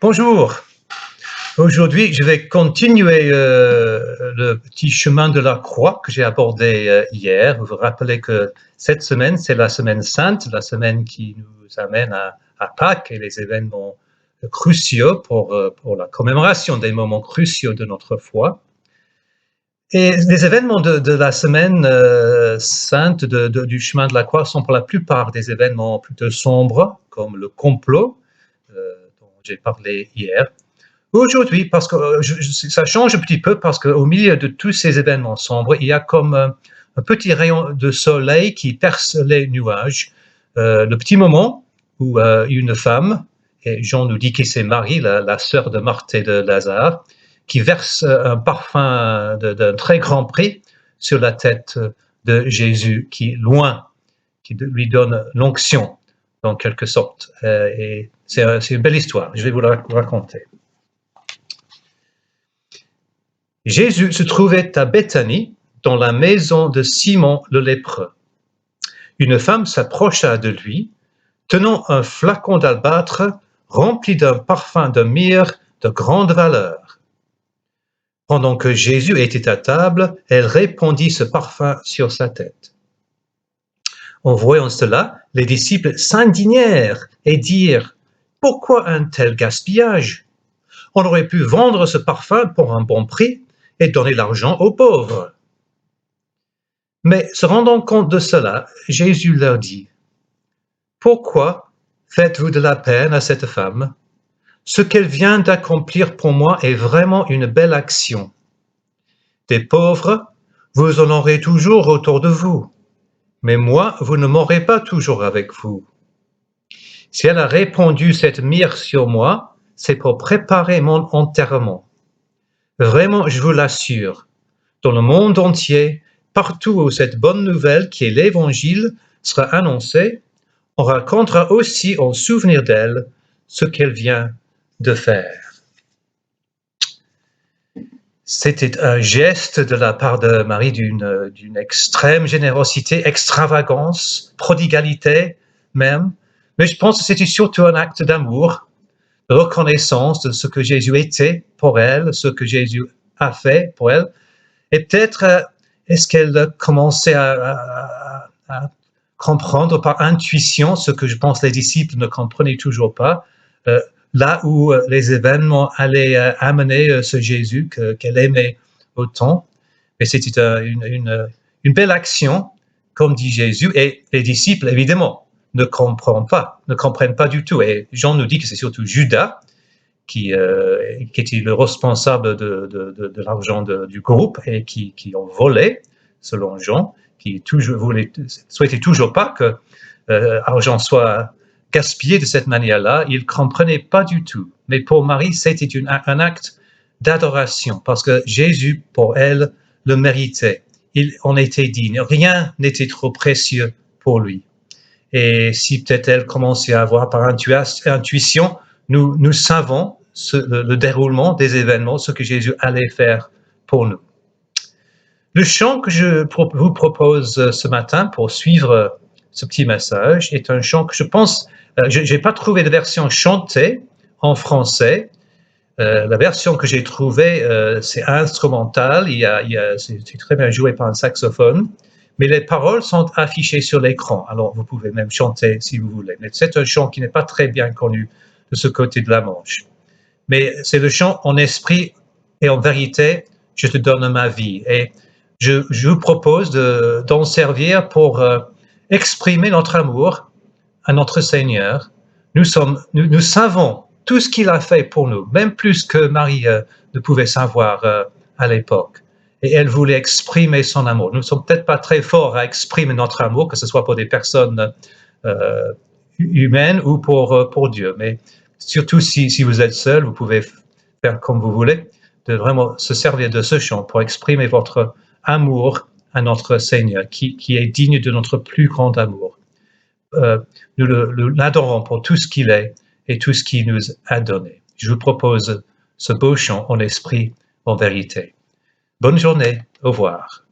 Bonjour. Aujourd'hui, je vais continuer le petit chemin de la croix que j'ai abordé hier. Vous vous rappelez que cette semaine, c'est la semaine sainte, la semaine qui nous amène à Pâques et les événements cruciaux pour la commémoration des moments cruciaux de notre foi. Et les événements de la semaine sainte du chemin de la croix sont pour la plupart des événements plutôt sombres, comme le complot dont j'ai parlé hier. Aujourd'hui, parce que ça change un petit peu, parce qu'au milieu de tous ces événements sombres, il y a comme un petit rayon de soleil qui perce les nuages. Le petit moment où une femme, et Jean nous dit que c'est Marie, la sœur de Marthe et de Lazare, qui verse un parfum d'un très grand prix sur la tête de Jésus, qui lui donne l'onction, en quelque sorte. Et c'est une belle histoire, je vais vous la raconter. Jésus se trouvait à Béthanie, dans la maison de Simon le lépreux. Une femme s'approcha de lui, tenant un flacon d'albâtre rempli d'un parfum de myrrhe de grande valeur. Pendant que Jésus était à table, elle répandit ce parfum sur sa tête. En voyant cela, les disciples s'indignèrent et dirent : « Pourquoi un tel gaspillage ? On aurait pu vendre ce parfum pour un bon prix et donner l'argent aux pauvres. » Mais se rendant compte de cela, Jésus leur dit : « Pourquoi faites-vous de la peine à cette femme ? Ce qu'elle vient d'accomplir pour moi est vraiment une belle action. Des pauvres, vous en aurez toujours autour de vous, mais moi, vous ne m'aurez pas toujours avec vous. Si elle a répandu cette myrrhe sur moi, c'est pour préparer mon enterrement. Vraiment, je vous l'assure, dans le monde entier, partout où cette bonne nouvelle qui est l'Évangile sera annoncée, on racontera aussi en souvenir d'elle ce qu'elle vient de faire. » C'était un geste de la part de Marie d'une extrême générosité, extravagance, prodigalité même. Mais je pense que c'était surtout un acte d'amour, de reconnaissance de ce que Jésus était pour elle, ce que Jésus a fait pour elle. Et peut-être est-ce qu'elle commençait à comprendre par intuition ce que je pense les disciples ne comprenaient toujours pas, là où les événements allaient amener ce Jésus qu'elle aimait autant. Et c'était une belle action, comme dit Jésus, et les disciples, évidemment, ne comprennent pas du tout. Et Jean nous dit que c'est surtout Judas qui était le responsable de l'argent du groupe et qui ont volé, selon Jean, qui souhaitait toujours pas que l'argent soit gaspillé de cette manière-là. Il ne comprenait pas du tout. Mais pour Marie, c'était un acte d'adoration, parce que Jésus, pour elle, le méritait. Il en était digne. Rien n'était trop précieux pour lui. Et si peut-être elle commençait à avoir par intuition, nous savons le déroulement des événements, ce que Jésus allait faire pour nous. Le chant que je vous propose ce matin pour suivre ce petit message est un chant que je pense, je n'ai pas trouvé de version chantée en français. La version que j'ai trouvée, c'est instrumental, c'est très bien joué par un saxophone, mais les paroles sont affichées sur l'écran, alors vous pouvez même chanter si vous voulez. Mais c'est un chant qui n'est pas très bien connu de ce côté de la Manche. Mais c'est le chant « En esprit et en vérité, je te donne ma vie ». Et je vous propose d'en servir pour exprimer notre amour à notre Seigneur. Nous savons tout ce qu'il a fait pour nous, même plus que Marie ne pouvait savoir à l'époque. Et elle voulait exprimer son amour. Nous ne sommes peut-être pas très forts à exprimer notre amour, que ce soit pour des personnes humaines ou pour Dieu. Mais surtout si vous êtes seul, vous pouvez faire comme vous voulez, de vraiment se servir de ce chant pour exprimer votre amour à notre Seigneur, qui est digne de notre plus grand amour. Nous l'adorons pour tout ce qu'il est et tout ce qu'il nous a donné. Je vous propose ce beau chant en esprit, en vérité. Bonne journée, au revoir.